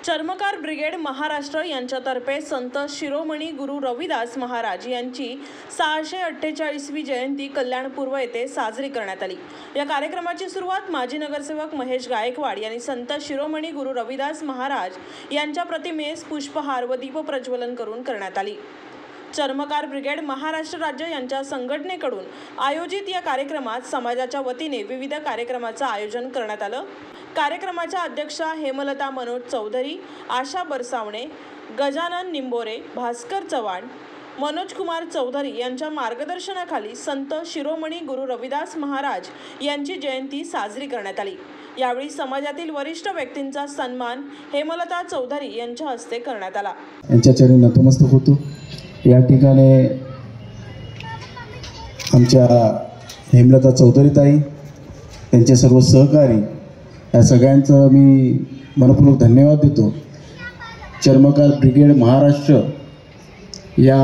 चर्मकार ब्रिगेड महाराष्ट्र यांच्यातर्फे संत शिरोमणी गुरु रविदास महाराज यांची 648वी जयंती कल्याणपूर्व येथे साजरी करण्यात आली। या कार्यक्रमाची सुरुवात माजी नगरसेवक महेश गायकवाड यांनी संत शिरोमणी गुरु रविदास महाराज यांच्या प्रतिमेस पुष्पहार व दीप प्रज्वलन करून करण्यात आली। चर्मकार ब्रिगेड महाराष्ट्र राज्य यांच्या संघटनेकडून आयोजित या कार्यक्रमात समाजाच्या वतीने विविध कार्यक्रमाचं आयोजन करण्यात आलं। कार्यक्रमाच्या अध्यक्षा हेमलता मनोज चौधरी, आशा बरसावणे, गजानन निंबोरे, भास्कर चव्हाण, मनोज कुमार चौधरी यांच्या मार्गदर्शनाखाली संत शिरोमणी गुरु रविदास महाराज यांची जयंती साजरी करण्यात आली। यावेळी समाजातील वरिष्ठ व्यक्तींचा सन्मान हेमलता चौधरी यांच्या हस्ते करण्यात आला। यांच्या चरणी नतमस्तक होतो। या ठिकाणी आमच्या हेमलता चौधरी ताई, त्यांचे सर्व सहकारी, या सगळ्यांचं मी मनपूर्वक धन्यवाद देतो। चर्मकार ब्रिगेड महाराष्ट्र या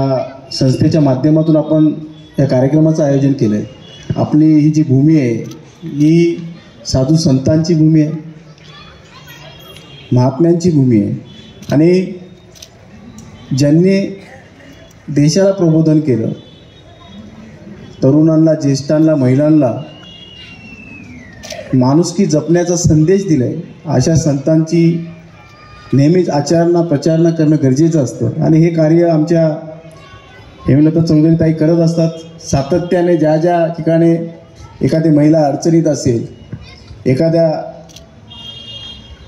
संस्थेच्या माध्यमातून आपण या कार्यक्रमाचं आयोजन केलं आहे। आपली ही जी भूमी आहे ही साधू संतांची भूमी आहे, महात्म्यांची भूमी आहे आणि ज्यांनी देशाला प्रबोधन केलं, तरुणांना, ज्येष्ठांना, महिलांना माणुसकी जपण्याचा संदेश दिलाय, अशा संतांची नेहमीच आचरणा प्रचारणा करणं गरजेचं असतं आणि हे कार्य आमच्या हेमलता चौधरी ताई करत असतात। सातत्याने ज्या ज्या ठिकाणी एखादी महिला अडचणीत असेल, एखाद्या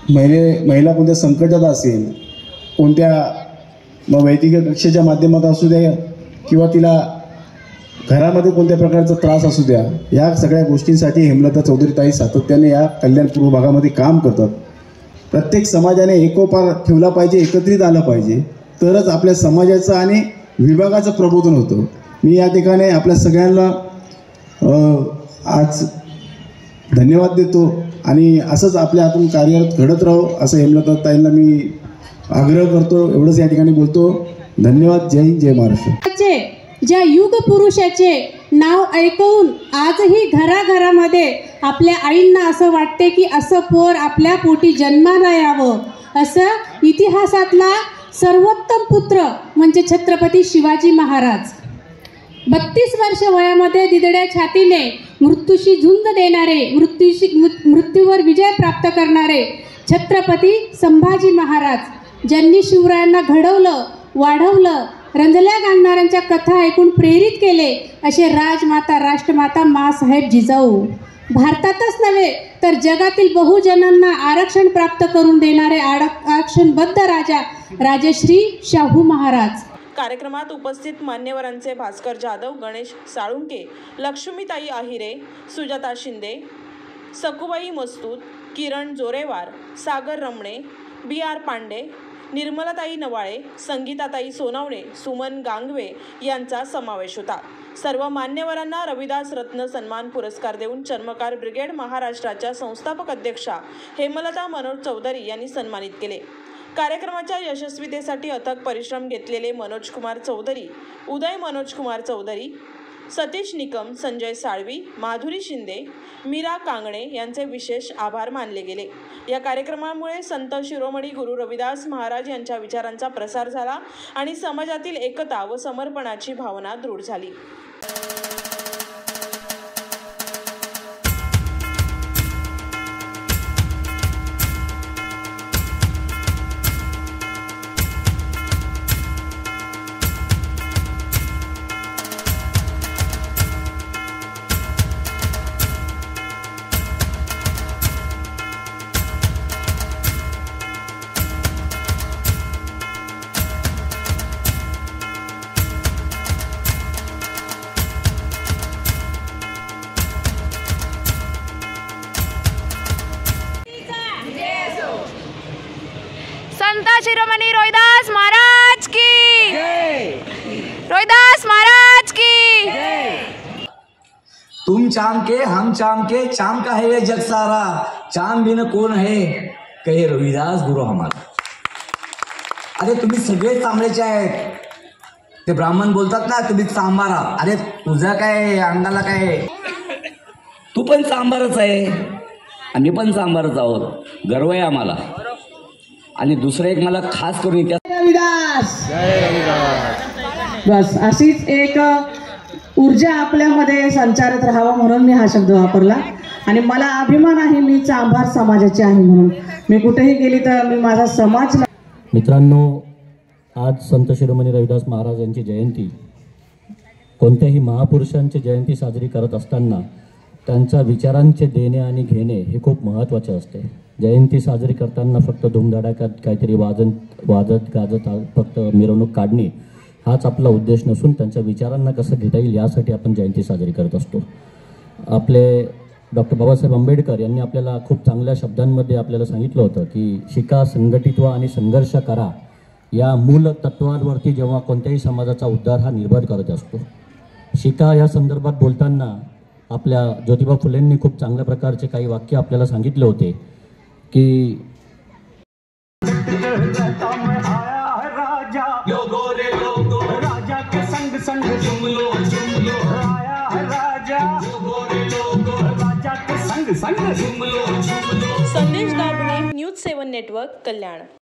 महिला कोणत्या संकटात असेल, कोणत्या वैद्यकीय कक्षेच्या माध्यमातून असू द्या किंवा तिला घरामध्ये कोणत्या प्रकारचा त्रास असू द्या, या सगळ्या गोष्टींसाठी हेमलता चौधरी ताई सातत्याने या कल्याणपूर्व भागामध्ये काम करतात। प्रत्येक समाजाने एकोपा ठेवला पाहिजे, एकत्रित आलं पाहिजे, तरच आपल्या समाजाचं आणि विभागाचं प्रबोधन होतं। मी या ठिकाणी आपल्या सगळ्यांना आज धन्यवाद देतो आणि असंच आपल्या हातून कार्यरत घडत राहो असं हेमलता ताईंना मी आग्रह करतो। एवढंच या ठिकाणी बोलतो। धन्यवाद। जय हिंद, जय महाराष्ट्र। ज्या युग पुरुषाचे नाव ऐकून आजही घराघरामध्ये आपल्या आईंना असं वाटते की असं पोर आपल्या पोटी जन्माला यावं, असं इतिहासातला सर्वोत्तम पुत्र म्हणजे छत्रपती शिवाजी महाराज। 32 वर्ष वयामध्ये दिदड्या छातीने मृत्यूशी झुंज देणारे, मृत्यूवर विजय प्राप्त करणारे छत्रपती संभाजी महाराज, ज्यांनी शिवरायांना घडवलं, वाढवलं, रंजल्या गाणाऱ्यांच्या कथा ऐकून प्रेरित केले, असे राजमाता राष्ट्रमाता माँसाहेब जिजाऊ, भारतातच नव्हे तर जगातील बहुजनांना आरक्षण प्राप्त करून देणारे आरक्षणबद्ध राजा राजश्री शाहू महाराज। कार्यक्रमात उपस्थित मान्यवरांचे भास्कर जाधव, गणेश साळुंके, लक्ष्मीताई आहिरे, सुजाता शिंदे, सकुबाई मस्तूत, किरण जोरेवार, सागर रमणे, BR पांडे, निर्मलाताई नवाळे, संगीताताई सोनवणे, सुमन गांगवे यांचा समावेश होता। सर्व मान्यवरांना रविदास रत्न सन्मान पुरस्कार देऊन चर्मकार ब्रिगेड महाराष्ट्राच्या संस्थापक अध्यक्षा हेमलता मनोज चौधरी यांनी सन्मानित केले। कार्यक्रमाच्या यशस्वीतेसाठी अथक परिश्रम घेतलेले मनोज कुमार चौधरी, उदय मनोज कुमार चौधरी, सतीश निकम, संजय साळवी, माधुरी शिंदे, मीरा कांगणे यांचे विशेष आभार मानले गेले। या कार्यक्रमामुळे संत शिरोमणी गुरु रविदास महाराज यांच्या विचारांचा प्रसार झाला आणि समाजातील एकता व समर्पणाची भावना दृढ झाली। संत शिरोमणी रविदास महाराज की जय। रविदास महाराज की जय। तुम चाम के हम चाम के, चाम का है ये जग सारा, चाम बिन कौन है कहे रविदास गुरु हमारा। अरे तुम्ही सगळे चांगलेचे आहेत। ते ब्राह्मण बोलतात ना, तुम्ही सांबारा, अरे तुझा काय अंगाला काय, तू पण सांबारच आहे, आम्ही पण सांबारच आहोत, गर्व आहे आम्हाला। आणि दुसरं एक मला खास करून इतिहास बस अशीच एक ऊर्जा आपल्यामध्ये संचारित राहावं म्हणून मी हा शब्द वापरला. आणि मला अभिमान आहे मी चांभार समाजाची आहे म्हणून. मी कुठेही गेली तर मी माझा समाज. मित्रांनो, आज संत शिरोमणी रविदास महाराज यांची जयंती, कोणत्याही महापुरुषांची जयंती साजरी करत असताना त्यांच्या विचारांचे देणे आणि घेणे हे खूप महत्त्वाचे असते. जयंती साजरी करताना फक्त धूमधडाक्यात काहीतरी वाजत गाजत फक्त मिरवणूक काढणे हाच आपला उद्देश नसून त्यांच्या विचारांना कसं घेता येईल यासाठी आपण जयंती साजरी करत असतो. आपले डॉक्टर बाबासाहेब आंबेडकर यांनी आपल्याला खूप चांगल्या शब्दांमध्ये आपल्याला सांगितलं होतं की शिका, संघटित व्हा आणि संघर्ष करा या मूल तत्वांवरती जेव्हा कोणत्याही समाजाचा उद्धार हा निर्भर करत असतो. शिका या संदर्भात बोलताना आपल्या ज्योतिबा फुलेंनी खूप चांगल्या प्रकारचे काही वाक्य आपल्याला सांगितले होते की संदेश दाभणे, न्यूज 7 नेटवर्क, कल्याण.